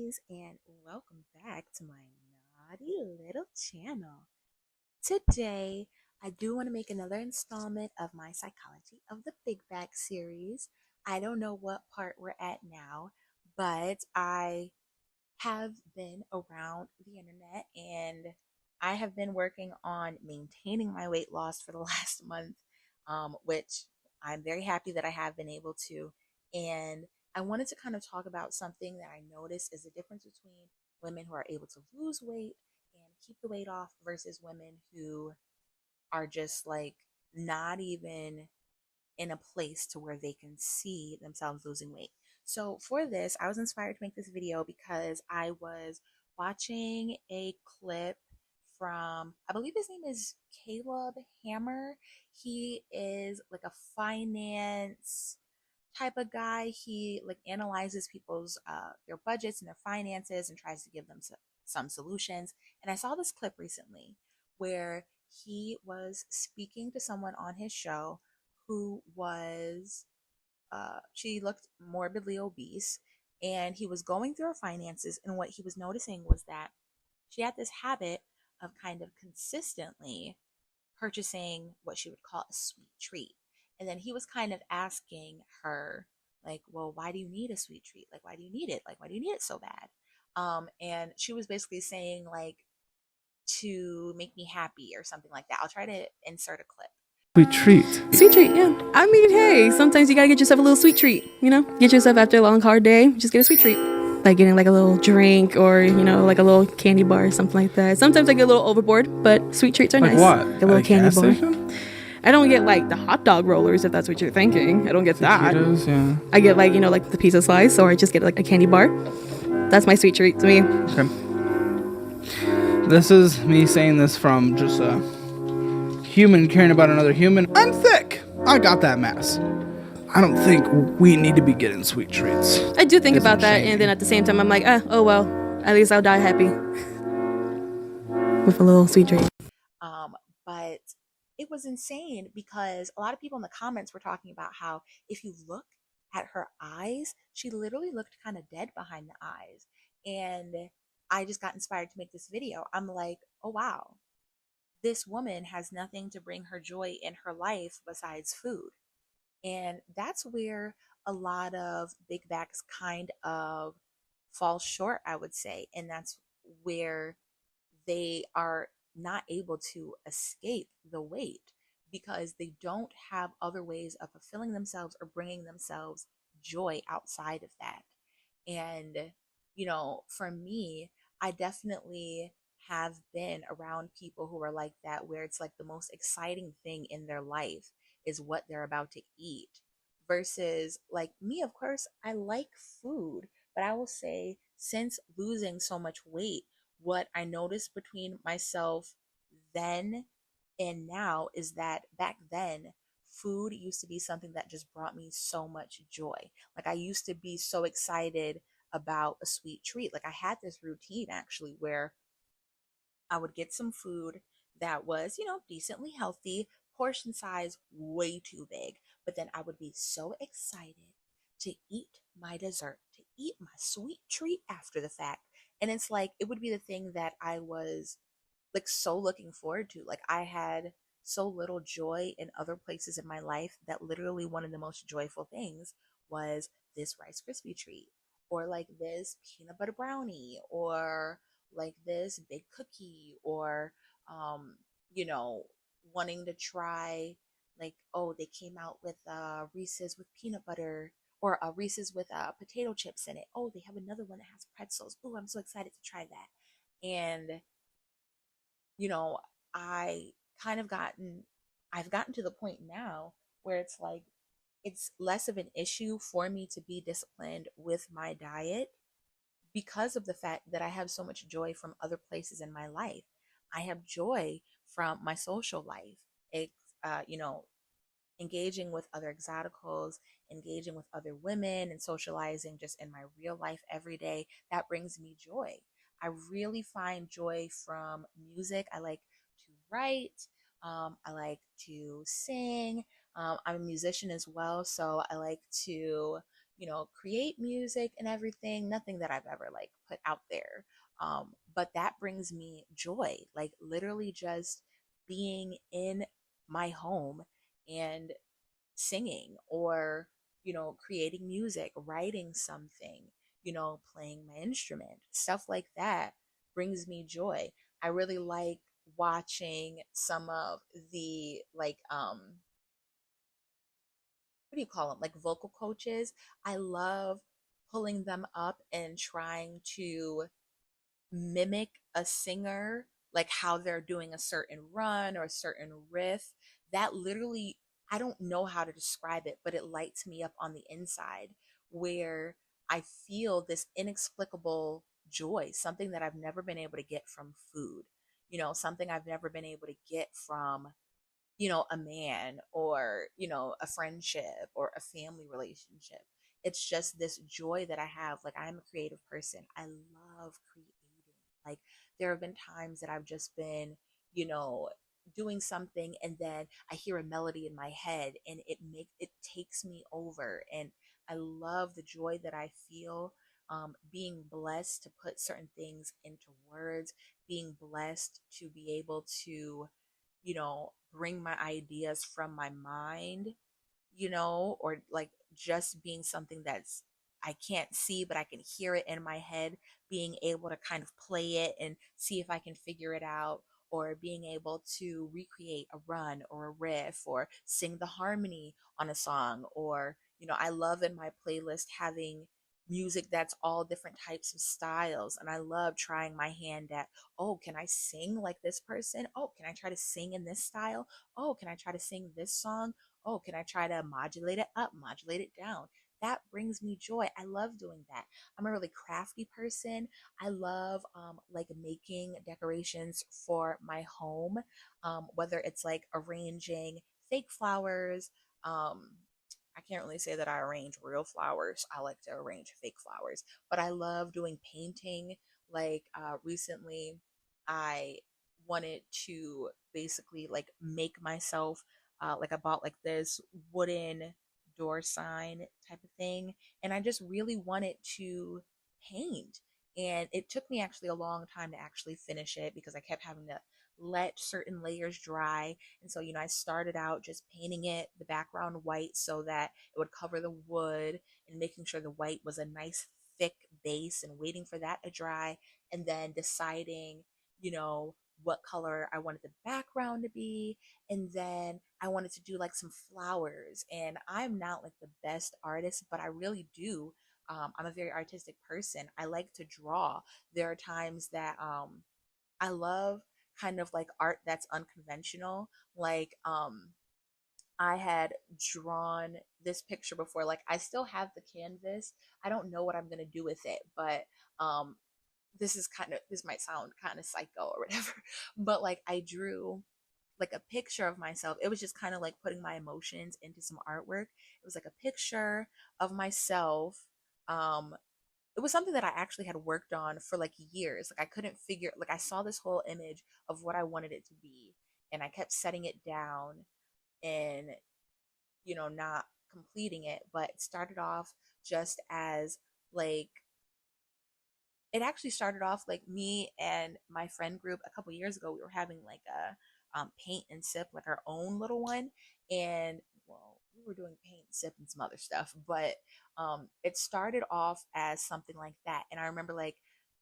guys, and welcome back to my naughty little channel. Today, I do want to make another installment of my Psychology of the Big Bag series. I don't know what part we're at now, but I have been around the internet and I have been working on maintaining my weight loss for the last month, which I'm very happy that I have been able to. And I wanted to kind of talk about something that I noticed is the difference between women who are able to lose weight and keep the weight off versus women who are just like not even in a place to where they can see themselves losing weight. So for this, I was inspired to make this video because I was watching a clip from, I believe his name is Caleb Hammer. He is like a finance type of guy. He like analyzes people's their budgets and their finances and tries to give them some solutions. And I saw this clip recently where he was speaking to someone on his show who was she looked morbidly obese, and he was going through her finances, and what he was noticing was that she had this habit of kind of consistently purchasing what she would call a sweet treat. And then he was kind of asking her, like, well, why do you need a sweet treat? Like, why do you need it? Like, why do you need it so bad? And she was basically saying, like, to make me happy or something like that. I'll try to insert a clip. Sweet treat. Sweet treat, yeah. I mean, hey, sometimes you gotta get yourself a little sweet treat, you know? Get yourself after a long, hard day, just get a sweet treat. Like getting like a little drink or, you know, like a little candy bar or something like that. Sometimes I get a little overboard, but sweet treats are Like nice. what? Like a little At a candy gas bar. station? I don't get like the hot dog rollers if that's what you're thinking. I don't get that. Taquitos, yeah. I get like, you know, like the pizza slice, or I just get like a candy bar. That's my sweet treat to me. Okay. This is me saying this from just a human caring about another human. I'm thick. I got that mass. I don't think we need to be getting sweet treats. I do think It's about that, shamey. and then at the same time, I'm like, oh well, at least I'll die happy with a little sweet treat. But it was insane because a lot of people in the comments were talking about how if you look at her eyes, she literally looked kind of dead behind the eyes. And I just got inspired to make this video. I'm like, oh wow, this woman has nothing to bring her joy in her life besides food. And that's where a lot of big bags kind of fall short, I would say. And that's where they are not able to escape the weight because they don't have other ways of fulfilling themselves or bringing themselves joy outside of that. And, for me, I definitely have been around people who are like that, where it's like the most exciting thing in their life is what they're about to eat. Versus, like me, of course, I like food, but I will say, since losing so much weight, what I noticed between myself then and now is that back then, food used to be something that just brought me so much joy. Like I used to be so excited about a sweet treat. Like I had this routine actually where I would get some food that was, decently healthy, portion size way too big. But then I would be so excited to eat my dessert, to eat my sweet treat after the fact. And it's like, it would be the thing that I was like so looking forward to. Like I had so little joy in other places in my life that literally one of the most joyful things was this Rice Krispie treat or like this peanut butter brownie or like this big cookie or um you know wanting to try like, oh, they came out with Reese's with peanut butter or a Reese's with potato chips in it. Oh, they have another one that has pretzels. Oh, I'm so excited to try that. And you know, I kind of I've gotten to the point now where it's like, it's less of an issue for me to be disciplined with my diet because of the fact that I have so much joy from other places in my life. I have joy from my social life. It, you know, engaging with other exoticals, engaging with other women, and socializing just in my real life every day, that brings me joy. I really find joy from music. I like to write, I like to sing. I'm a musician as well, so I like to, create music and everything, nothing that I've ever like put out there. But that brings me joy, like literally just being in my home and singing, or creating music, writing something, playing my instrument, stuff like that brings me joy. I really like watching some of the like what do you call them, like vocal coaches. I love pulling them up and trying to mimic a singer, like how they're doing a certain run or a certain riff. That literally, I don't know how to describe it, but it lights me up on the inside, where I feel this inexplicable joy, something that I've never been able to get from food, something I've never been able to get from a man, or a friendship or a family relationship. It's just this joy that I have. Like, I'm a creative person. I love creating. Like, there have been times that I've just been you know doing something, and then I hear a melody in my head, and it takes me over, and I love the joy that I feel, being blessed to put certain things into words, being blessed to be able to bring my ideas from my mind, or like just being something that's I can't see, but I can hear it in my head, being able to kind of play it and see if I can figure it out, or being able to recreate a run or a riff, or sing the harmony on a song, or, I love in my playlist having music that's all different types of styles. And I love trying my hand at, oh, can I sing like this person? Oh, can I try to sing in this style? Oh, can I try to sing this song? Oh, can I try to modulate it up, modulate it down? That brings me joy. I love doing that. I'm a really crafty person. I love like making decorations for my home, whether it's like arranging fake flowers. Um, I can't really say that I arrange real flowers. I like to arrange fake flowers, but I love doing painting. Like recently, I wanted to basically like make myself like I bought like this wooden door sign type of thing, and I just really wanted to paint. And it took me actually a long time to actually finish it, because I kept having to let certain layers dry. And so, I started out just painting it the background white so that it would cover the wood, and making sure the white was a nice thick base, and waiting for that to dry, and then deciding, you know, what color I wanted the background to be. And then I wanted to do like some flowers. And I'm not like the best artist, but I really do. I'm a very artistic person. I like to draw. There are times that I love kind of like art that's unconventional. Like I had drawn this picture before. Like, I still have the canvas. I don't know what I'm gonna do with it, but um this might sound kind of psycho or whatever, but like I drew like a picture of myself. It was just kind of like putting my emotions into some artwork. It was like a picture of myself. Um, it was something that I actually had worked on for like years. Like, I couldn't figure, like, I saw this whole image of what I wanted it to be, and I kept setting it down and, not completing it. But it started off just as like, it actually started off like me and my friend group a couple years ago. We were having like a paint and sip, like our own little one. And well, we were doing paint and sip and some other stuff, but it started off as something like that. And I remember like,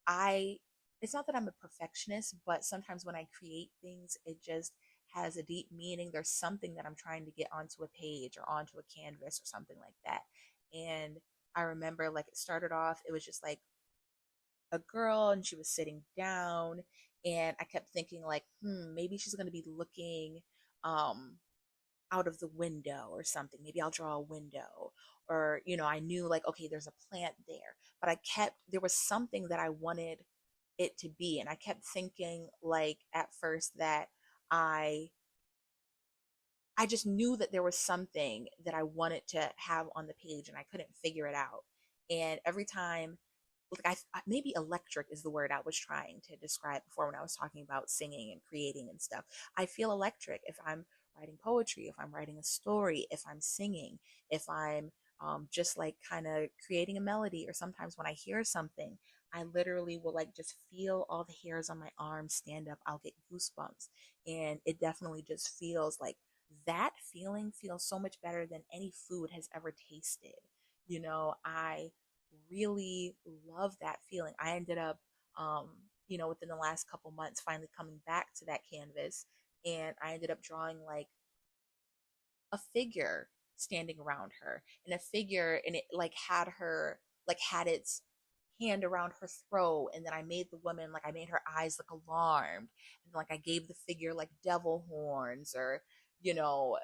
I, it's not that I'm a perfectionist, but sometimes when I create things, it just has a deep meaning. There's something that I'm trying to get onto a page or onto a canvas or something like that. And I remember like it started off, it was just like a girl, and she was sitting down, and I kept thinking like, maybe she's going to be looking um out of the window or something. Maybe I'll draw a window. Or, I knew like, okay, there's a plant there, but there was something that I wanted it to be. And I kept thinking like at first that I I just knew that there was something that I wanted to have on the page, and I couldn't figure it out. And every time, like, maybe electric is the word I was trying to describe before when I was talking about singing and creating and stuff. I feel electric if I'm writing poetry, if I'm writing a story, if I'm singing, if I'm just like kind of creating a melody. Or sometimes when I hear something, I literally will like just feel all the hairs on my arms stand up. I'll get goosebumps. And it definitely just feels like that feeling feels so much better than any food has ever tasted. I really love that feeling. I ended up, um, within the last couple months, finally coming back to that canvas, and I ended up drawing like a figure standing around her, and a figure, and it like had its hand around her throat, and then I made the woman, like I made her eyes look alarmed, and like I gave the figure like devil horns, or you know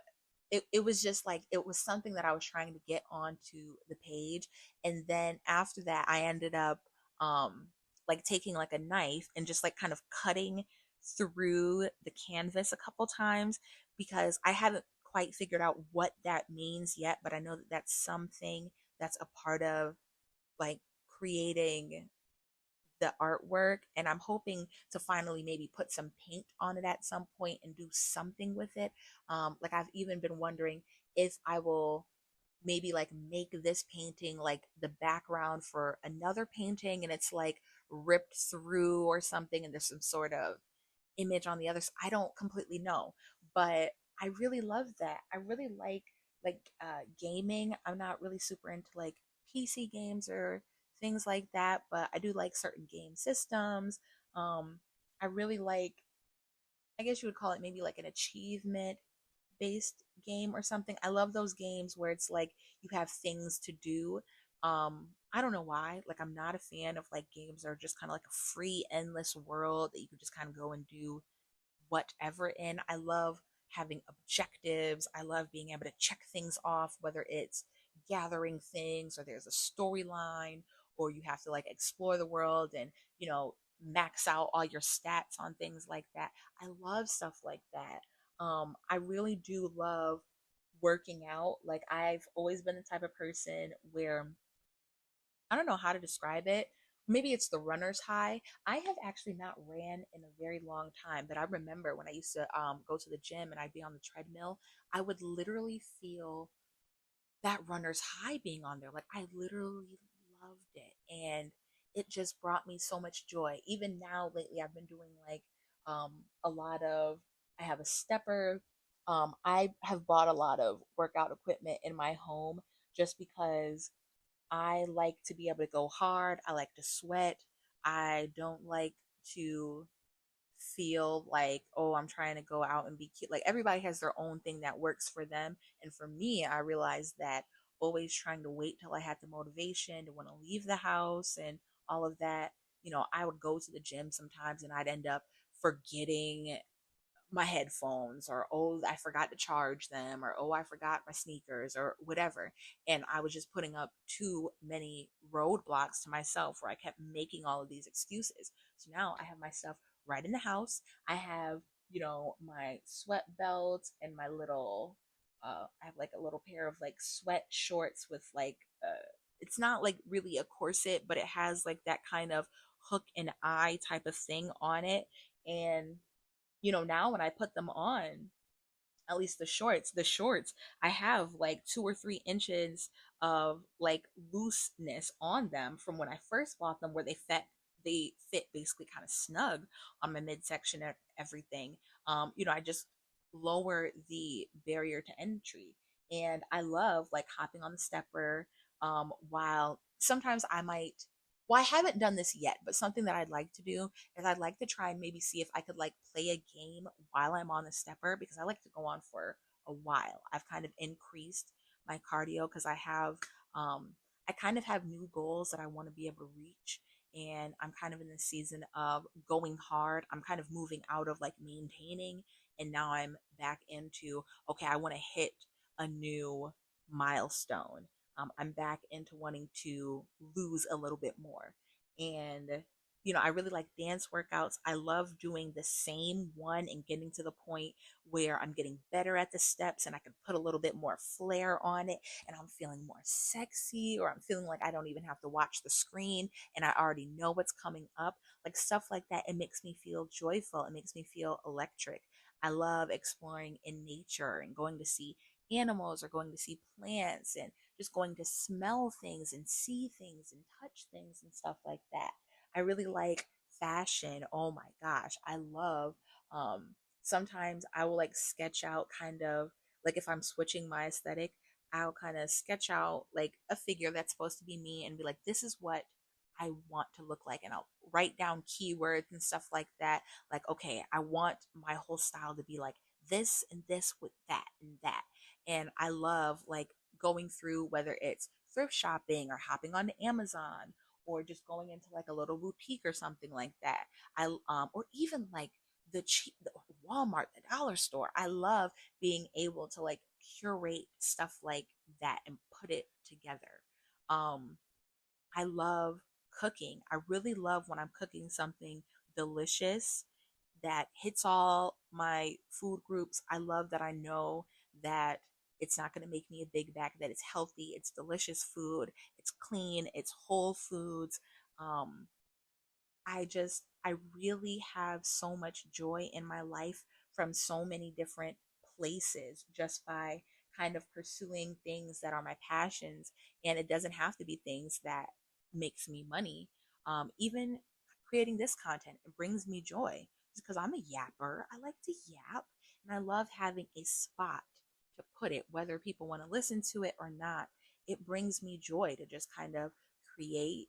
it was just like it was something that I was trying to get onto the page. And then after that I ended up um like taking like a knife and just like kind of cutting through the canvas a couple times, because I haven't quite figured out what that means yet, but I know that that's something that's a part of like creating the artwork. And I'm hoping to finally maybe put some paint on it at some point and do something with it. Like I've even been wondering if I will maybe like make this painting like the background for another painting, and it's like ripped through or something, and there's some sort of image on the other side. I don't completely know, but I really love that. I really like gaming. I'm not really super into like PC games or things like that, but I do like certain game systems. I really like, I guess you would call it maybe like an achievement based game or something. I love those games where it's like you have things to do. I don't know why. Like I'm not a fan of like games that are just kind of like a free endless world that you can just kind of go and do whatever in. I love having objectives. I love being able to check things off, whether it's gathering things or there's a storyline, or you have to like explore the world and, max out all your stats on things like that. I love stuff like that. I really do love working out. Like I've always been the type of person where I don't know how to describe it. Maybe it's the runner's high. I have actually not ran in a very long time, but I remember when I used to go to the gym and I'd be on the treadmill, I would literally feel that runner's high being on there. Like I literally loved it, and it just brought me so much joy. Even now, lately, I've been doing like a lot of. I have a stepper. I have bought a lot of workout equipment in my home just because I like to be able to go hard. I like to sweat. I don't like to feel like, oh, I'm trying to go out and be cute. Like everybody has their own thing that works for them. And for me, I realized that always trying to wait till I had the motivation to want to leave the house and all of that, I would go to the gym sometimes and I'd end up forgetting my headphones, or oh, I forgot to charge them, or oh, I forgot my sneakers, or whatever. And I was just putting up too many roadblocks to myself where I kept making all of these excuses. So now I have my stuff right in the house. I have, my sweat belt and my little I have like a little pair of like sweat shorts with like it's not like really a corset, but it has like that kind of hook and eye type of thing on it. And now when I put them on, at least the shorts, I have like 2 or 3 inches of like looseness on them from when I first bought them, where they fit basically kind of snug on my midsection and everything. I just lower the barrier to entry. And I love like hopping on the stepper, while sometimes I might, well, I haven't done this yet, but something that I'd like to do is I'd like to try and maybe see if I could like play a game while I'm on the stepper, because I like to go on for a while. I've kind of increased my cardio because I kind of have new goals that I want to be able to reach. And I'm kind of in the season of going hard. I'm kind of moving out of like maintaining, and now I'm back into, okay, I want to hit a new milestone. I'm back into wanting to lose a little bit more. And, I really like dance workouts. I love doing the same one and getting to the point where I'm getting better at the steps and I can put a little bit more flair on it, and I'm feeling more sexy, or I'm feeling like I don't even have to watch the screen and I already know what's coming up. Like stuff like that. It makes me feel joyful. It makes me feel electric. I love exploring in nature and going to see animals or going to see plants and just going to smell things and see things and touch things and stuff like that. I really like fashion. Oh my gosh, I love sometimes I will like sketch out kind of like if I'm switching my aesthetic, I'll kind of sketch out like a figure that's supposed to be me and be like, this is what I want to look like. And I'll write down keywords and stuff like that. Like, okay, I want my whole style to be like this and this with that and that. And I love like going through whether it's thrift shopping or hopping on Amazon or just going into like a little boutique or something like that. Or even like the Walmart, the dollar store. I love being able to like curate stuff like that and put it together. Um, I love cooking. I really love when I'm cooking something delicious that hits all my food groups. I love that I know that it's not going to make me a big bag, that it's healthy, it's delicious food, it's clean, it's whole foods. Um, I really have so much joy in my life from so many different places just by kind of pursuing things that are my passions. And it doesn't have to be things that makes me money. Even creating this content, it brings me joy because I'm a yapper. I like to yap and I love having a spot to put it, whether people want to listen to it or not. It brings me joy to just kind of create,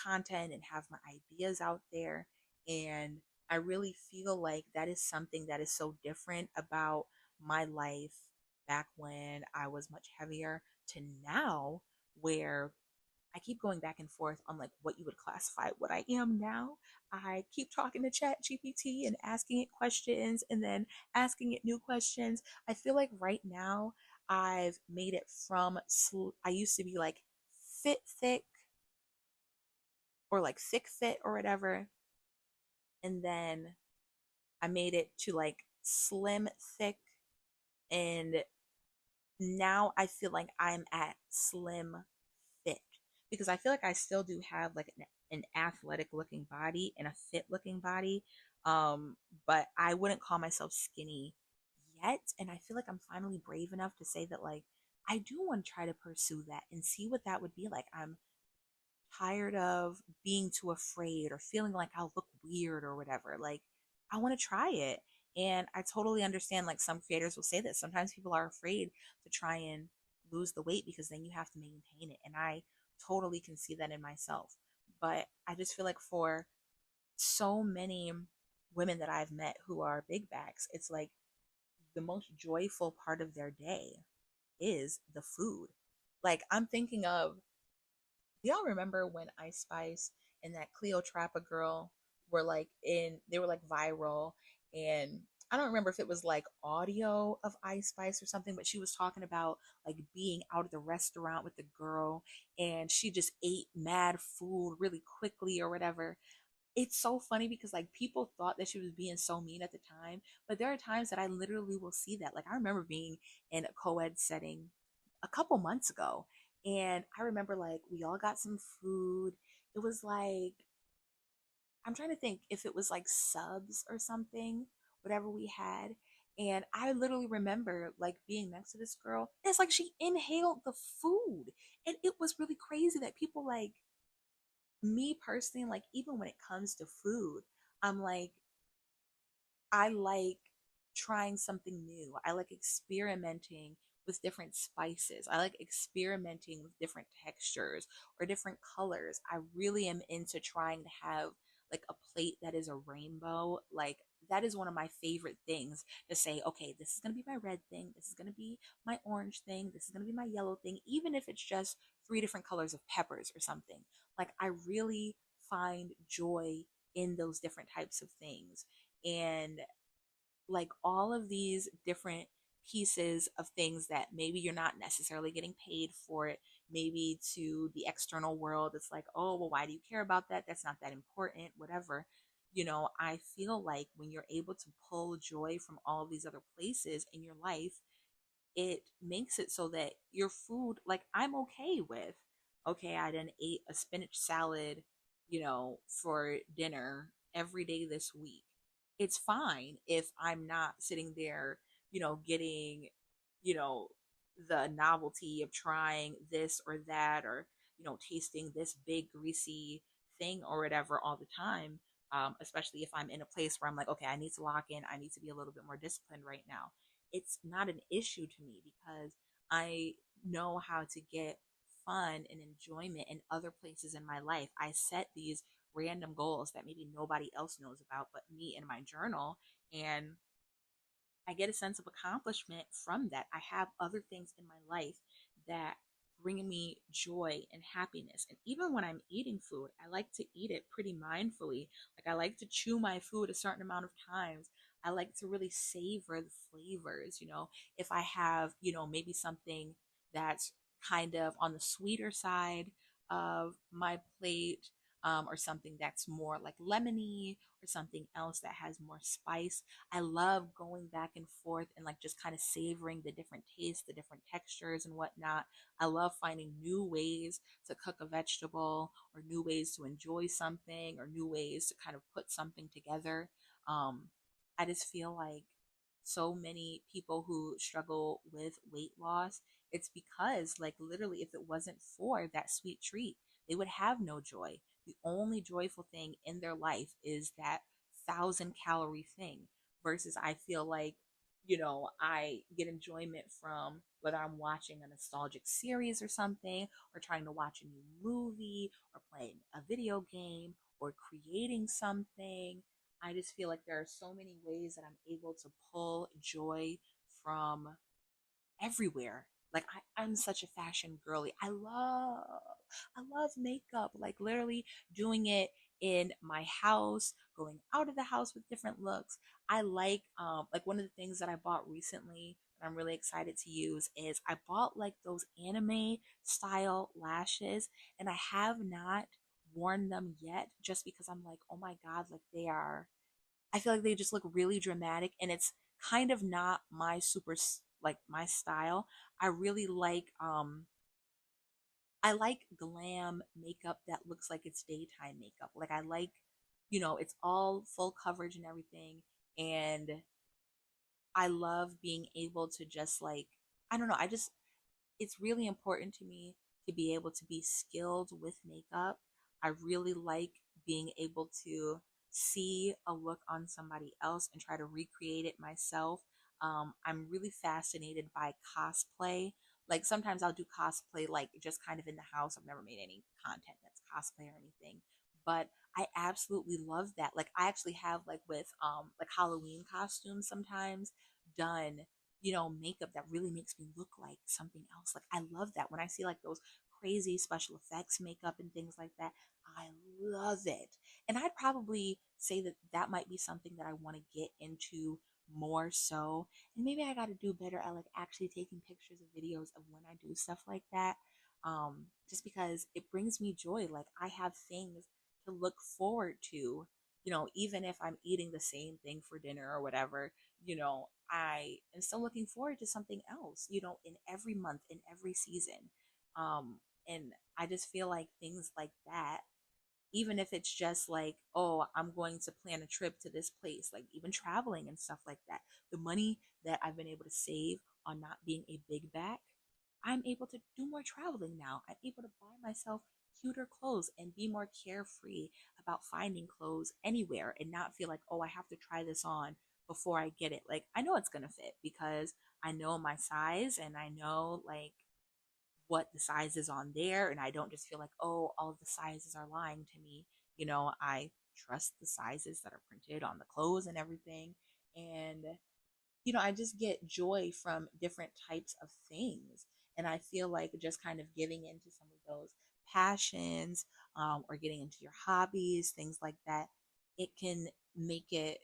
content and have my ideas out there. And I really feel like that is something that is so different about my life back when I was much heavier to now, where I keep going back and forth on like what you would classify what I am now. I keep talking to Chat GPT and asking it questions and then asking it new questions. I feel like right now I've made it from I used to be like fit thick or like thick fit or whatever. And then I made it to like slim thick. And now I feel like I'm at slim fit because I feel like I still do have like an athletic looking body and a fit looking body. Um, but I wouldn't call myself skinny yet. And I feel like I'm finally brave enough to say that like I do want to try to pursue that and see what that would be like. I'm tired of being too afraid or feeling like I'll look weird or whatever. Like, I want to try it. And I totally understand, like, some creators will say that sometimes people are afraid to try and lose the weight because then you have to maintain it. And I totally can see that in myself. But I just feel like for so many women that I've met who are big bags, it's like the most joyful part of their day is the food. Like, I'm thinking of, do y'all remember when Ice Spice and that Cleotrapa girl were like they were like viral, and I don't remember if it was like audio of Ice Spice or something, but she was talking about like being out of the restaurant with the girl and she just ate mad food really quickly or whatever. It's so funny because like people thought that she was being so mean at the time, but there are times that I literally will see that. Like I remember being in a co-ed setting a couple months ago, and I remember like we all got some food. It was like, I'm trying to think if it was like subs or something, whatever we had. And I literally remember like being next to this girl. And it's like she inhaled the food. And it was really crazy that people like me personally, like even when it comes to food, I'm like, I like trying something new. I like experimenting with different spices. I like experimenting with different textures or different colors. I really am into trying to have like a plate that is a rainbow. Like that is one of my favorite things to say, okay, this is going to be my red thing. This is going to be my orange thing. This is going to be my yellow thing, even if it's just three different colors of peppers or something. Like I really find joy in those different types of things. And like all of these different pieces of things that maybe you're not necessarily getting paid for it, maybe to the external world it's like, oh well, why do you care about that, that's not that important, whatever. I feel like when you're able to pull joy from all of these other places in your life, it makes it so that your food, like I'm okay with, okay, I done ate a spinach salad, for dinner every day this week. It's fine if I'm not sitting there, getting, you know, the novelty of trying this or that, or tasting this big greasy thing or whatever all the time. Especially if I'm in a place where I'm like, okay, I need to lock in, I need to be a little bit more disciplined right now. It's not an issue to me because I know how to get fun and enjoyment in other places in my life. I set these random goals that maybe nobody else knows about but me in my journal, and I get a sense of accomplishment from that. I have other things in my life that bring me joy and happiness. And even when I'm eating food, I like to eat it pretty mindfully. Like I like to chew my food a certain amount of times. I like to really savor the flavors. If I have, maybe something that's kind of on the sweeter side of my plate, or something that's more like lemony, or something else that has more spice. I love going back and forth and like just kind of savoring the different tastes, the different textures and whatnot. I love finding new ways to cook a vegetable, or new ways to enjoy something, or new ways to kind of put something together. Um, I just feel like so many people who struggle with weight loss, it's because, like, literally, if it wasn't for that sweet treat, they would have no joy. The only joyful thing in their life is that 1,000 calorie thing. Versus, I feel like, I get enjoyment from whether I'm watching a nostalgic series or something, or trying to watch a new movie, or playing a video game, or creating something. I just feel like there are so many ways that I'm able to pull joy from everywhere. Like I'm such a fashion girly. I love makeup. Like literally doing it in my house, going out of the house with different looks. I like one of the things that I bought recently that I'm really excited to use is I bought like those anime style lashes, and I have not worn them yet just because I'm like, oh my god, like I feel like they just look really dramatic, and it's kind of not my like my style. I really I like glam makeup that looks like it's daytime makeup. Like I like, it's all full coverage and everything, and I love being able to just like, I don't know, it's really important to me to be able to be skilled with makeup. I really like being able to see a look on somebody else and try to recreate it myself. I'm really fascinated by cosplay. Like sometimes I'll do cosplay like just kind of in the house. I've never made any content that's cosplay or anything, but I absolutely love that. Like I actually have like with like Halloween costumes sometimes done, makeup that really makes me look like something else. Like I love that when I see like those crazy special effects makeup and things like that. I love it. And I'd probably say that that might be something that I want to get into more so. And maybe I got to do better at like actually taking pictures of videos of when I do stuff like that. Just because it brings me joy. Like I have things to look forward to, even if I'm eating the same thing for dinner or whatever, I am still looking forward to something else, in every month, in every season. And I just feel like things like that, even if it's just like, oh, I'm going to plan a trip to this place, like even traveling and stuff like that, the money that I've been able to save on not being a big back, I'm able to do more traveling now. I'm able to buy myself cuter clothes and be more carefree about finding clothes anywhere and not feel like, oh, I have to try this on before I get it. Like, I know it's going to fit because I know my size and I know like what the size is on there. And I don't just feel like, oh, all of the sizes are lying to me. I trust the sizes that are printed on the clothes and everything. And I just get joy from different types of things. And I feel like just kind of giving into some of those passions, or getting into your hobbies, things like that, it can make it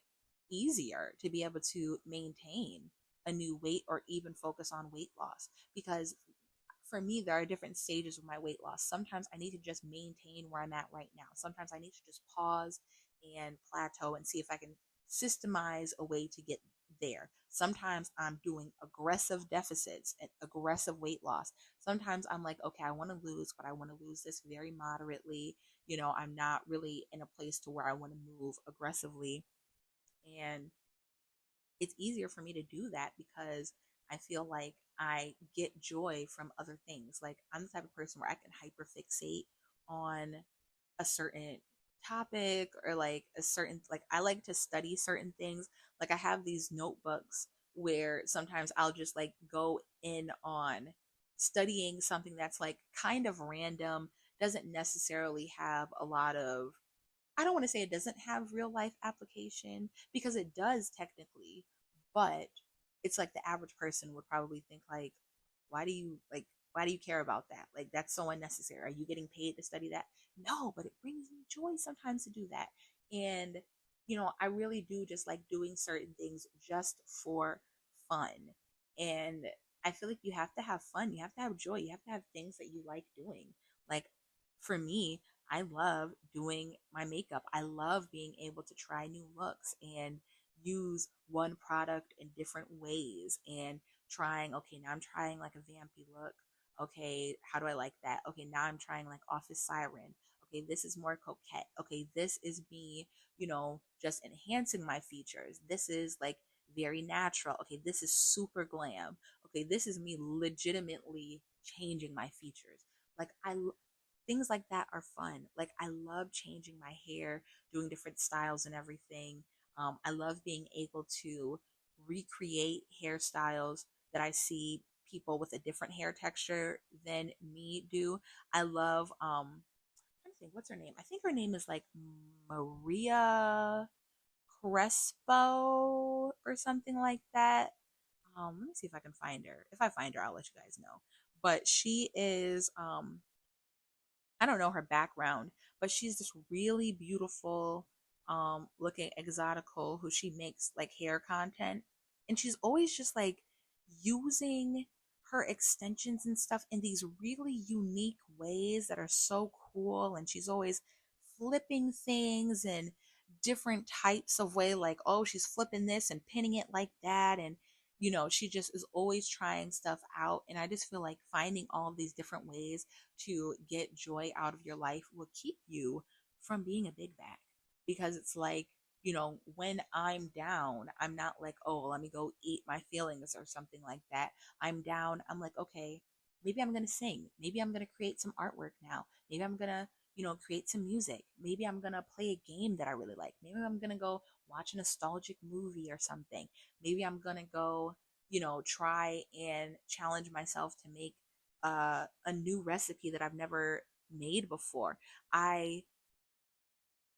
easier to be able to maintain a new weight or even focus on weight loss. Because for me, there are different stages of my weight loss. Sometimes I need to just maintain where I'm at right now. Sometimes I need to just pause and plateau and see if I can systemize a way to get there. Sometimes I'm doing aggressive deficits and aggressive weight loss. Sometimes I'm like, okay, I want to lose, but I want to lose this very moderately. I'm not really in a place to where I want to move aggressively. And it's easier for me to do that because I feel like I get joy from other things. Like I'm the type of person where I can hyperfixate on a certain topic or like a certain, like I like to study certain things. Like I have these notebooks where sometimes I'll just like go in on studying something that's like kind of random, doesn't necessarily have a lot of, I don't want to say it doesn't have real life application because it does technically, but it's like the average person would probably think like, why do you like why do you care about that? Like that's so unnecessary. Are you getting paid to study that? No, but it brings me joy sometimes to do that. And I really do just like doing certain things just for fun. And I feel like you have to have fun. You have to have joy. You have to have things that you like doing. Like for me, I love doing my makeup. I love being able to try new looks and use one product in different ways and trying, okay, now I'm trying like a vampy look. Okay, how do I like that? Okay, now I'm trying like office siren. Okay, this is more coquette. Okay, this is me, just enhancing my features. This is like very natural. Okay, this is super glam. Okay, this is me legitimately changing my features. Like things like that are fun. Like I love changing my hair, doing different styles and everything. I love being able to recreate hairstyles that I see people with a different hair texture than me do. I love I'm trying to think what's her name. I think her name is like Maria Crespo or something like that. Let me see if I can find her. If I find her, I'll let you guys know. But she is I don't know her background, but she's this really beautiful, looking exotical who she makes like hair content. And she's always just like using her extensions and stuff in these really unique ways that are so cool. And she's always flipping things in different types of way, like, oh, she's flipping this and pinning it like that. And she just is always trying stuff out. And I just feel like finding all of these different ways to get joy out of your life will keep you from being a big bag. Because it's like, when I'm down, I'm not like, oh, let me go eat my feelings or something like that. I'm down. I'm like, okay, maybe I'm going to sing. Maybe I'm going to create some artwork now. Maybe I'm going to, create some music. Maybe I'm going to play a game that I really like. Maybe I'm going to go watch a nostalgic movie or something. Maybe I'm going to go, try and challenge myself to make a new recipe that I've never made before. I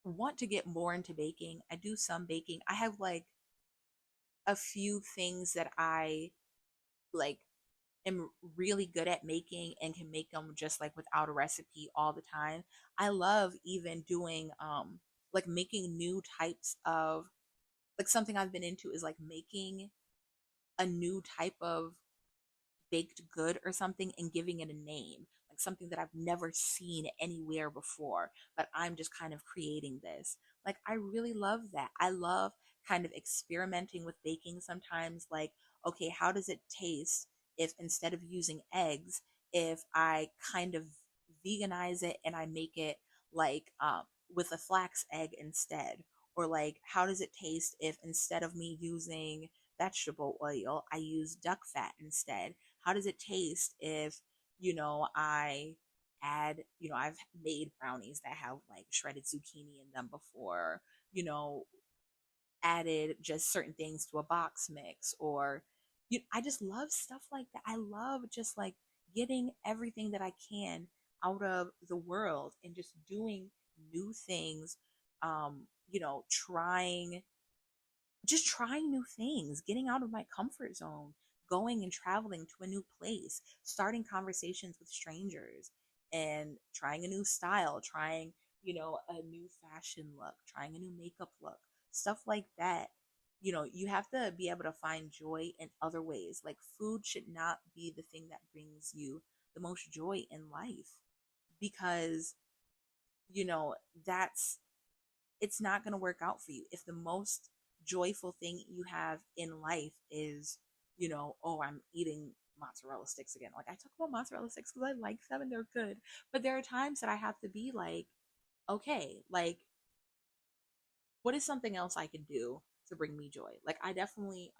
want to get more into baking. I do some baking. I have like a few things that I like am really good at making and can make them just like without a recipe all the time. I love even doing like making new types of, like something I've been into is like making a new type of baked good or something and giving it a name, like something that I've never seen anywhere before, but I'm just kind of creating this. Like, I really love that. I love kind of experimenting with baking sometimes. Like, okay, how does it taste if instead of using eggs, if I kind of veganize it and I make it like with a flax egg instead? Or like, how does it taste if instead of me using vegetable oil, I use duck fat instead? How does it taste if, I add, I've made brownies that have like shredded zucchini in them before, you know, added just certain things to a box mix, or I just love stuff like that. I love just like getting everything that I can out of the world and just doing new things, trying just trying new things, getting out of my comfort zone, going and traveling to a new place, starting conversations with strangers, and trying a new style, trying, a new fashion look, trying a new makeup look, stuff like that. You have to be able to find joy in other ways. Like food should not be the thing that brings you the most joy in life because, you know, that's it's not going to work out for you if the most joyful thing you have in life is, oh, I'm eating mozzarella sticks again. Like I talk about mozzarella sticks because I like them and they're good, but there are times that I have to be like, okay, like what is something else I can do to bring me joy? Like I definitely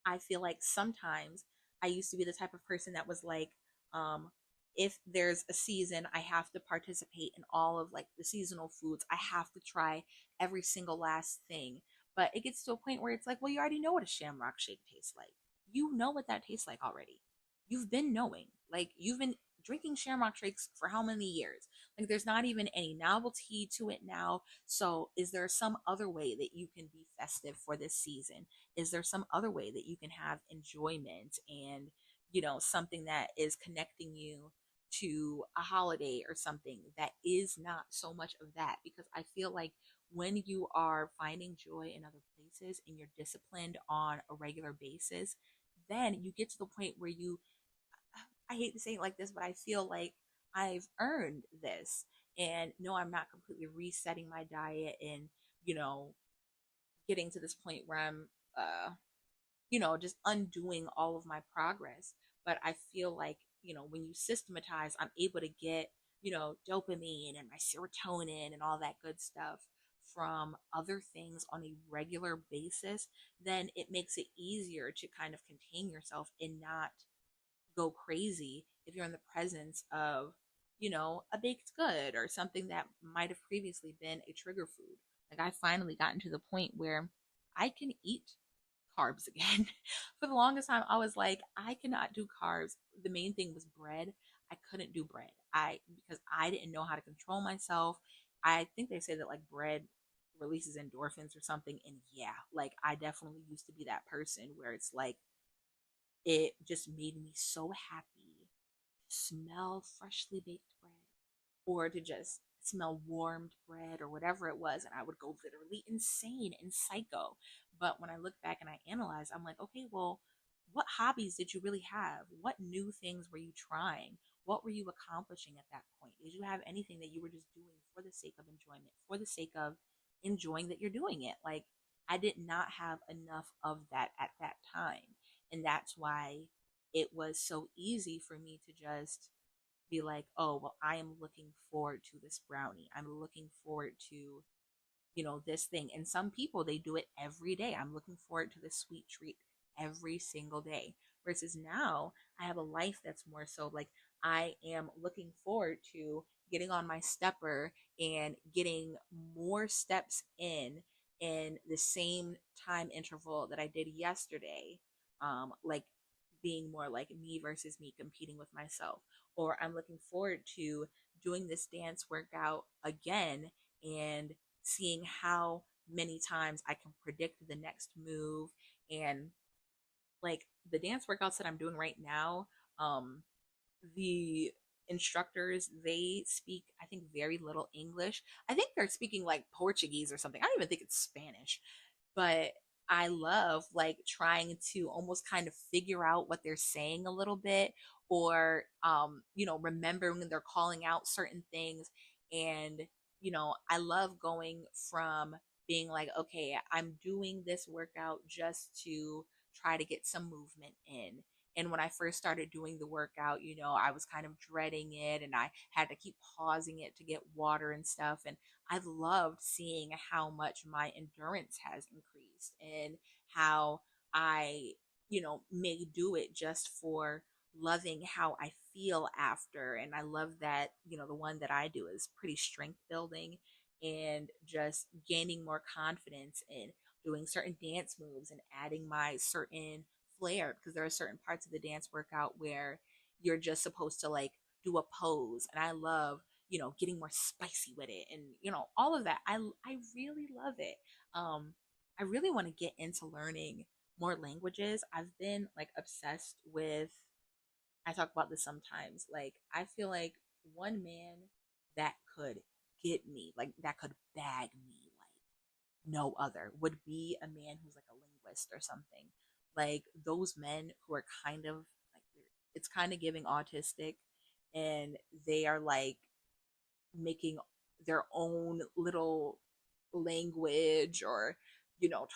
I feel like sometimes I used to be the type of person that was like, um, if there's a season, I have to participate in all of like the seasonal foods. I have to try every single last thing. But it gets to a point where it's like, well, you already know what a shamrock shake tastes like. You know what that tastes like already. You've been knowing. Like, you've been drinking shamrock shakes for how many years? Like, there's not even any novelty to it now. So, is there some other way that you can be festive for this season? Is there some other way that you can have enjoyment and, something that is connecting you to a holiday or something that is not so much of that? Because I feel like when you are finding joy in other places and you're disciplined on a regular basis, then you get to the point where I hate to say it like this, but I feel like I've earned this. And no, I'm not completely resetting my diet and, you know, getting to this point where I'm, just undoing all of my progress. But I feel like, when you systematize, I'm able to get, dopamine and my serotonin and all that good stuff from other things on a regular basis, then it makes it easier to kind of contain yourself and not go crazy if you're in the presence of, a baked good or something that might have previously been a trigger food. Like, I finally gotten to the point where I can eat carbs again. For the longest time, I was like, I cannot do carbs. The main thing was bread. I couldn't do bread. Because I didn't know how to control myself. I think they say that like bread releases endorphins or something. And yeah, like I definitely used to be that person where it's like it just made me so happy to smell freshly baked bread or to just smell warmed bread or whatever it was. And I would go literally insane and psycho. But when I look back and I analyze, I'm like, okay, well, what hobbies did you really have? What new things were you trying? What were you accomplishing at that point? Did you have anything that you were just doing for the sake of enjoyment, for the sake of enjoying that you're doing it? Like, I did not have enough of that at that time. And that's why it was so easy for me to just be like, oh, well, I am looking forward to this brownie. I'm looking forward to, this thing. And some people, they do it every day. I'm looking forward to this sweet treat every single day. Versus now, I have a life that's more so like I am looking forward to getting on my stepper and getting more steps in the same time interval that I did yesterday. Like being more like me versus me competing with myself. Or I'm looking forward to doing this dance workout again and seeing how many times I can predict the next move. And like the dance workouts that I'm doing right now, the instructors, they speak, I think, very little English. I think they're speaking like Portuguese or something. I don't even think it's Spanish, but I love like trying to almost kind of figure out what they're saying a little bit, or remembering when they're calling out certain things. And I love going from being like, okay, I'm doing this workout just to try to get some movement in. And when I first started doing the workout, I was kind of dreading it and I had to keep pausing it to get water and stuff. And I've loved seeing how much my endurance has increased and how I, may do it just for loving how I feel after. And I love that, the one that I do is pretty strength building and just gaining more confidence in doing certain dance moves and adding my certain flair, because there are certain parts of the dance workout where you're just supposed to like do a pose. And I love getting more spicy with it and all of that. I really love it. I really want to get into learning more languages. I've been like obsessed with, I talk about this sometimes, like I feel like one man that could get me, like that could bag me like no other, would be a man who's like a linguist or something. Like those men who are kind of like, it's kind of giving autistic, and they are like making their own little language, or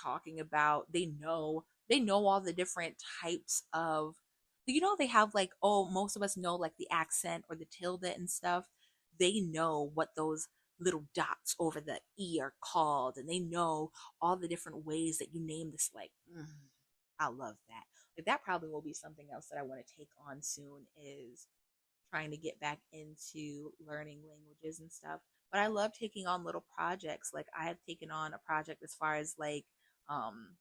talking about, they know all the different types of, they have like, oh, most of us know like the accent or the tilde and stuff. They know what those little dots over the e are called, and they know all the different ways that you name this, like I love that. Like that probably will be something else that I want to take on soon is trying to get back into learning languages and stuff. But I love taking on little projects. Like I have taken on a project as far as like um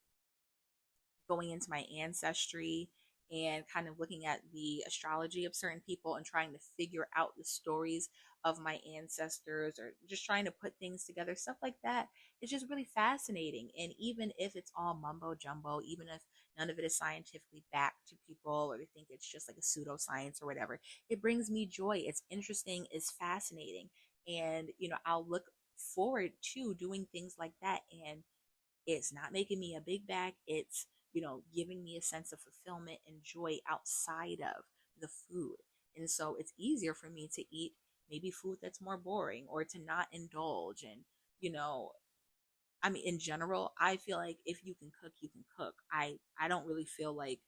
going into my ancestry and kind of looking at the astrology of certain people and trying to figure out the stories of my ancestors or just trying to put things together, stuff like that. It's just really fascinating. And even if it's all mumbo jumbo, even if none of it is scientifically backed to people or they think it's just like a pseudoscience or whatever, it brings me joy. It's interesting, it's fascinating. And, I'll look forward to doing things like that. And it's not making me a big bag. It's, giving me a sense of fulfillment and joy outside of the food. And so it's easier for me to eat maybe food that's more boring or to not indulge. And, you know, I mean, in general, I feel like if you can cook, you can cook. I don't really feel like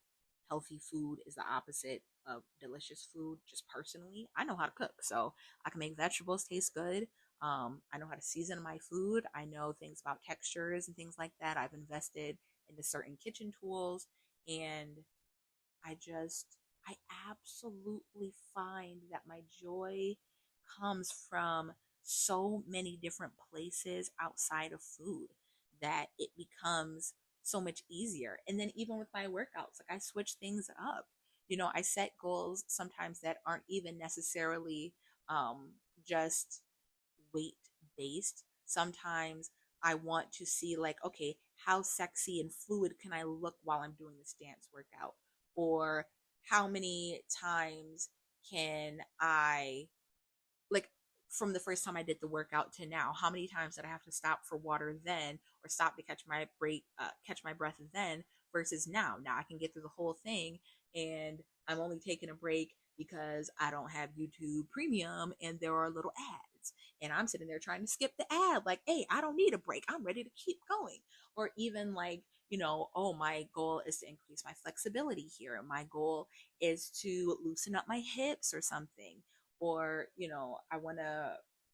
healthy food is the opposite of delicious food. Just personally, I know how to cook, so I can make vegetables taste good. I know how to season my food. I know things about textures and things like that. I've invested into certain kitchen tools, and I just, I absolutely find that my joy comes from so many different places outside of food that it becomes so much easier. And then even with my workouts, like I switch things up. I set goals sometimes that aren't even necessarily just weight based. Sometimes I want to see, like, okay, how sexy and fluid can I look while I'm doing this dance workout? Or how many times can I, like, from the first time I did the workout to now, how many times did I have to stop for water then or stop to catch my breath then versus now? Now I can get through the whole thing and I'm only taking a break because I don't have YouTube Premium and there are little ads. And I'm sitting there trying to skip the ad, like, hey, I don't need a break. I'm ready to keep going. Or even like, oh, my goal is to increase my flexibility here. My goal is to loosen up my hips or something. Or I want to,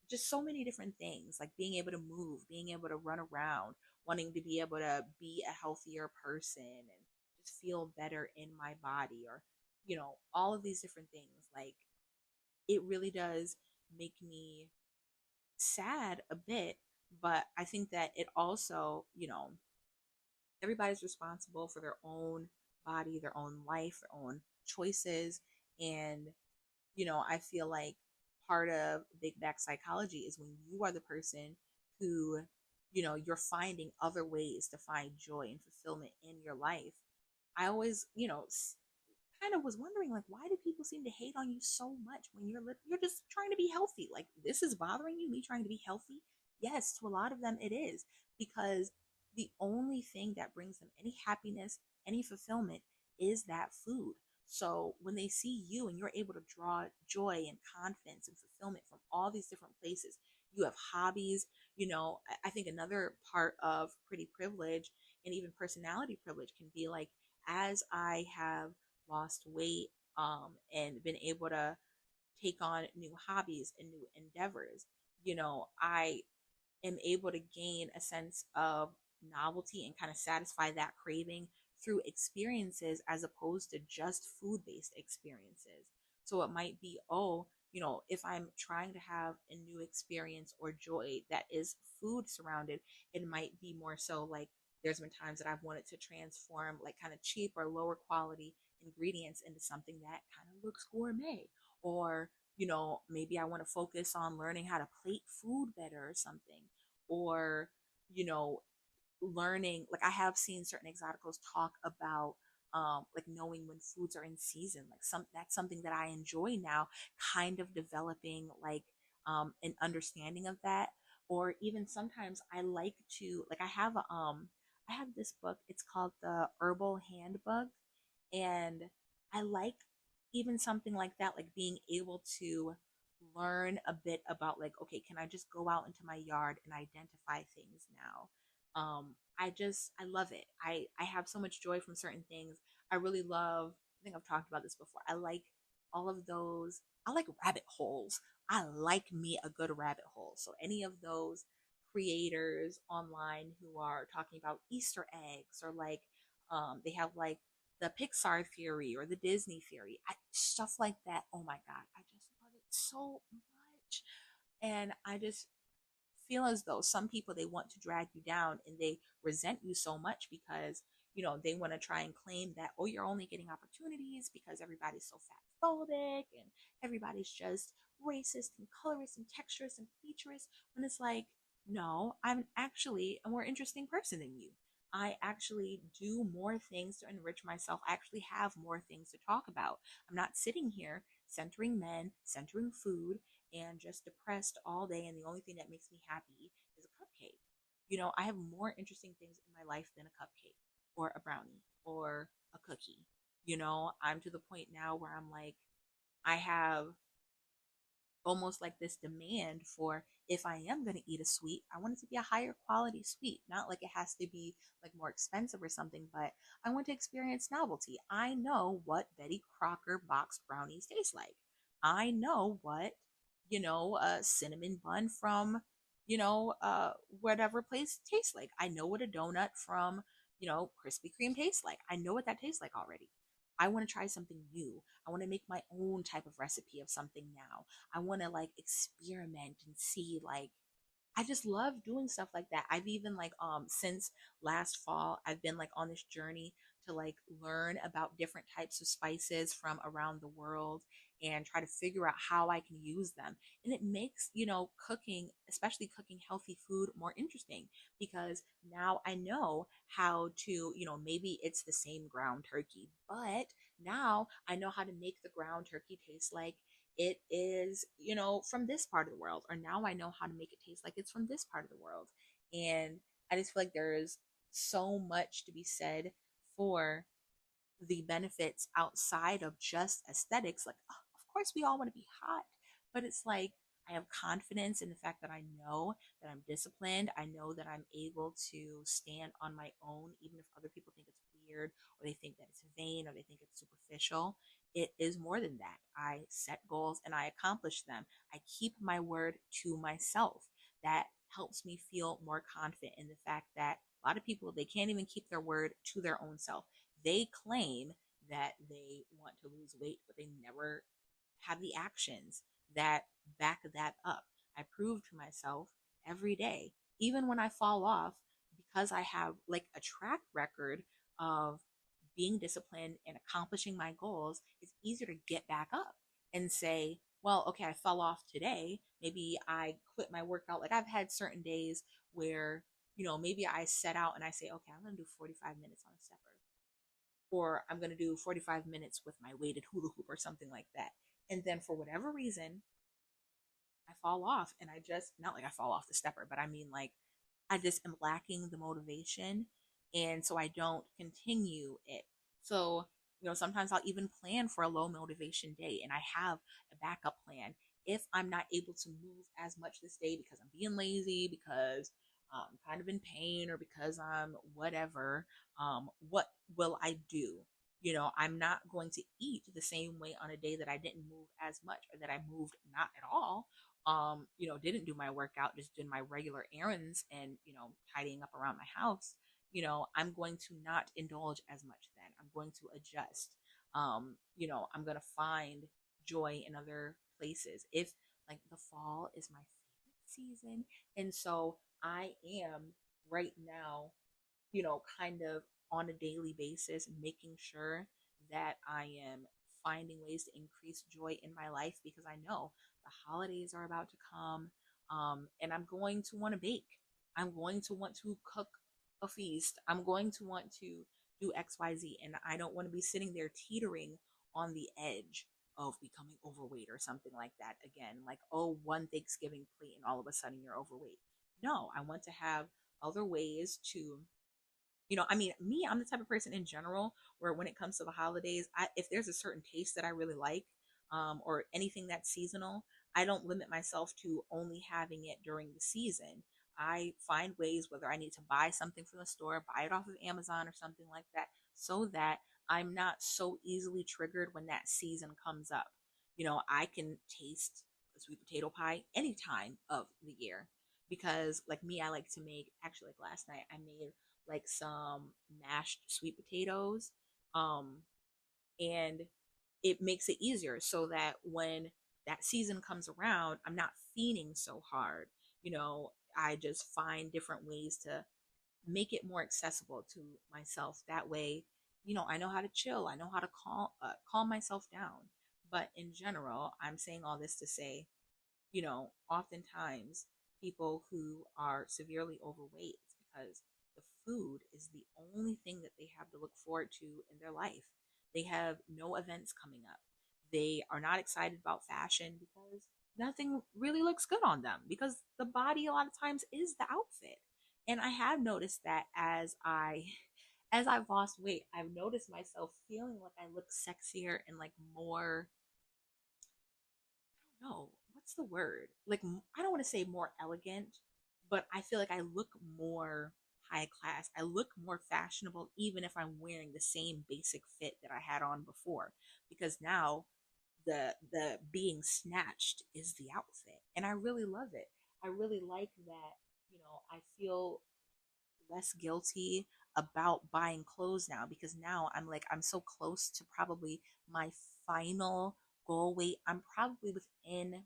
just so many different things, like being able to move, being able to run around, wanting to be able to be a healthier person and just feel better in my body, or all of these different things. Like it really does make me sad a bit, but I think that it also, everybody's responsible for their own body, their own life, their own choices. And I feel like part of big back psychology is when you are the person who, you're finding other ways to find joy and fulfillment in your life. I always, kind of was wondering, like, why do people seem to hate on you so much when you're just trying to be healthy? Like, this is bothering you, me trying to be healthy? Yes, to a lot of them it is, because the only thing that brings them any happiness, any fulfillment is that food. So when they see you and you're able to draw joy and confidence and fulfillment from all these different places, you have hobbies. I think another part of pretty privilege and even personality privilege can be like, as I have lost weight, and been able to take on new hobbies and new endeavors, I am able to gain a sense of novelty and kind of satisfy that craving through experiences as opposed to just food based experiences. So it might be, oh, if I'm trying to have a new experience or joy that is food surrounded, it might be more so like there's been times that I've wanted to transform like kind of cheap or lower quality ingredients into something that kind of looks gourmet. Or maybe I want to focus on learning how to plate food better or something. Or you know learning, like I have seen certain exoticals talk about like knowing when foods are in season, like that's something that I enjoy now, kind of developing like an understanding of that. Or even sometimes I like to, like, I have this book, it's called the Herbal Handbook. And I like even something like that, like being able to learn a bit about, like, okay, can I just go out into my yard and identify things now? I love it. I have so much joy from certain things. I really love, I think I've talked about this before. I like all of those. I like rabbit holes. I like me a good rabbit hole. So any of those creators online who are talking about Easter eggs or like They have like the Pixar theory or the Disney theory. Stuff like that. Oh my God. I just love it so much. And I just feel as though some people, they want to drag you down and they resent you so much because they want to try and claim that, oh, you're only getting opportunities because everybody's so fat phobic and everybody's just racist and colorist and texturist and featurist, when it's like, no, I'm actually a more interesting person than you. I actually do more things to enrich myself. I actually have more things to talk about. I'm not sitting here centering men, centering food, and just depressed all day, and the only thing that makes me happy is a cupcake. I have more interesting things in my life than a cupcake or a brownie or a cookie. I'm to the point now where I'm like, I have almost like this demand for, if I am going to eat a sweet, I want it to be a higher quality sweet. Not like it has to be like more expensive or something, but I want to experience novelty. I know what Betty Crocker boxed brownies taste like. I know what, a cinnamon bun from, whatever place tastes like. I know what a donut from, Krispy Kreme tastes like. I know what that tastes like already. I want to try something new. I want to make my own type of recipe of something now. I want to like experiment and see, like, I just love doing stuff like that. I've even like since last fall, I've been like on this journey to like learn about different types of spices from around the world and try to figure out how I can use them. And it makes, cooking, especially cooking healthy food, more interesting because now I know how to, maybe it's the same ground turkey, but now I know how to make the ground turkey taste like it is, from this part of the world, or now I know how to make it taste like it's from this part of the world. And I just feel like there's so much to be said for the benefits outside of just aesthetics. Like, of course, we all want to be hot, but it's like I have confidence in the fact that I know that I'm disciplined. I know that I'm able to stand on my own, even if other people think it's weird or they think that it's vain or they think it's superficial. It is more than that. I set goals and I accomplish them. I keep my word to myself. That helps me feel more confident in the fact that a lot of people, they can't even keep their word to their own self. They claim that they want to lose weight, but they never have the actions that back that up. I prove to myself every day, even when I fall off, because I have like a track record of being disciplined and accomplishing my goals, it's easier to get back up and say, well, okay, I fell off today. Maybe I quit my workout. Like I've had certain days where, maybe I set out and I say, okay, I'm going to do 45 minutes on a stepper, or I'm going to do 45 minutes with my weighted hula hoop or something like that. And then for whatever reason, I fall off and I just, not like I fall off the stepper, but I mean like I just am lacking the motivation. And so I don't continue it. So, sometimes I'll even plan for a low motivation day and I have a backup plan. If I'm not able to move as much this day because I'm being lazy, because I'm kind of in pain, or because I'm whatever, what will I do? I'm not going to eat the same way on a day that I didn't move as much or that I moved not at all. Didn't do my workout, just did my regular errands and, tidying up around my house. I'm going to not indulge as much then. I'm going to adjust. I'm going to find joy in other places. If like the fall is my favorite season. And so I am right now, kind of on a daily basis, making sure that I am finding ways to increase joy in my life because I know the holidays are about to come. And I'm going to want to bake. I'm going to want to cook a feast. I'm going to want to do XYZ. And I don't want to be sitting there teetering on the edge of becoming overweight or something like that again. Like, oh, one Thanksgiving plate and all of a sudden you're overweight. No, I want to have other ways to, I mean, me, I'm the type of person in general where when it comes to the holidays, if there's a certain taste that I really like, or anything that's seasonal, I don't limit myself to only having it during the season. I find ways, whether I need to buy something from the store, buy it off of Amazon or something like that, so that I'm not so easily triggered when that season comes up. I can taste a sweet potato pie any time of the year because, like me, I like to make, actually, like last night, I made like some mashed sweet potatoes. Um, and it makes it easier so that when that season comes around, I'm not fiending so hard. I just find different ways to make it more accessible to myself. That way, I know how to chill. I know how to calm myself down. But in general, I'm saying all this to say, oftentimes people who are severely overweight, it's because the food is the only thing that they have to look forward to in their life. They have no events coming up. They are not excited about fashion because nothing really looks good on them, because the body a lot of times is the outfit. And I have noticed that as I've lost weight, I've noticed myself feeling like I look sexier and like more, no, what's the word? Like, I don't want to say more elegant, but I feel like I look more high class. I look more fashionable, even if I'm wearing the same basic fit that I had on before, because now the being snatched is the outfit, and I really love it. I really like that. I feel less guilty about buying clothes now, because now I'm so close to probably my final goal weight. I'm probably within,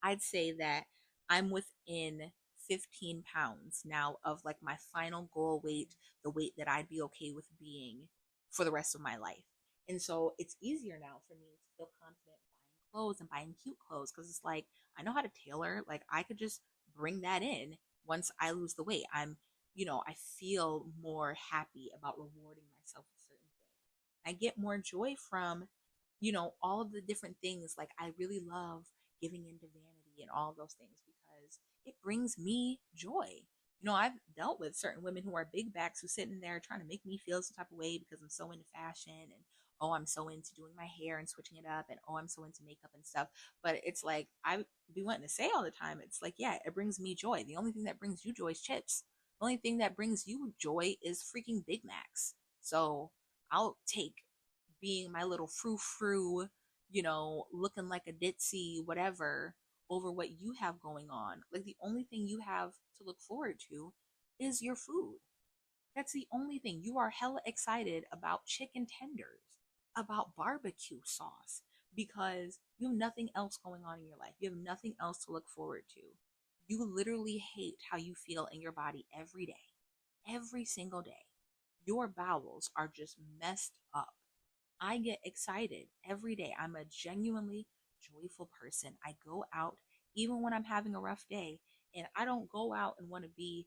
I'd say that I'm within 15 pounds now of like my final goal weight, the weight that I'd be okay with being for the rest of my life. And so it's easier now for me to feel confident buying clothes and buying cute clothes, because it's like I know how to tailor. Like I could just bring that in once I lose the weight. I feel more happy about rewarding myself with certain things. I get more joy from, all of the different things. Like I really love giving into vanity and all of those things because it brings me joy. I've dealt with certain women who are big backs who sit in there trying to make me feel some type of way because I'm so into fashion, and oh, I'm so into doing my hair and switching it up, and oh, I'm so into makeup and stuff. But it's like I be wanting to say all the time, it's like, yeah, it brings me joy. The only thing that brings you joy is chips. The only thing that brings you joy is freaking Big Macs. So I'll take being my little frou frou, looking like a ditzy, whatever, over what you have going on. Like the only thing you have to look forward to is your food. That's the only thing. You are hella excited about chicken tenders, about barbecue sauce, because you have nothing else going on in your life. You have nothing else to look forward to. You literally hate how you feel in your body every day, every single day. Your bowels are just messed up. I get excited every day. I'm a genuinely joyful person. I go out even when I'm having a rough day, and I don't go out and want to be,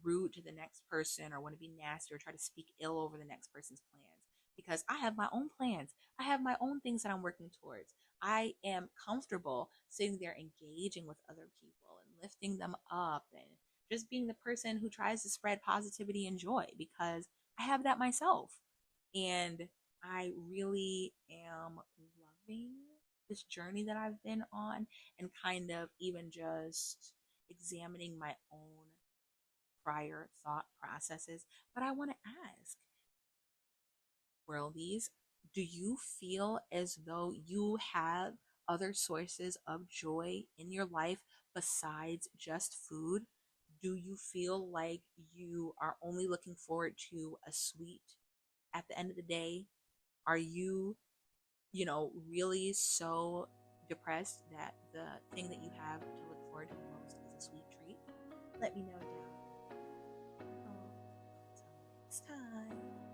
rude to the next person or want to be nasty or try to speak ill over the next person's plans, because I have my own plans. I have my own things that I'm working towards. I am comfortable sitting there engaging with other people and lifting them up and just being the person who tries to spread positivity and joy, because I have that myself. And I really am loving this journey that I've been on, and kind of even just examining my own prior thought processes. But I want to ask, worldies, do you feel as though you have other sources of joy in your life besides just food? Do you feel like you are only looking forward to a sweet at the end of the day? Are you, really so depressed that the thing that you have to look forward to the most is a sweet treat? Let me know down. Oh, until next time.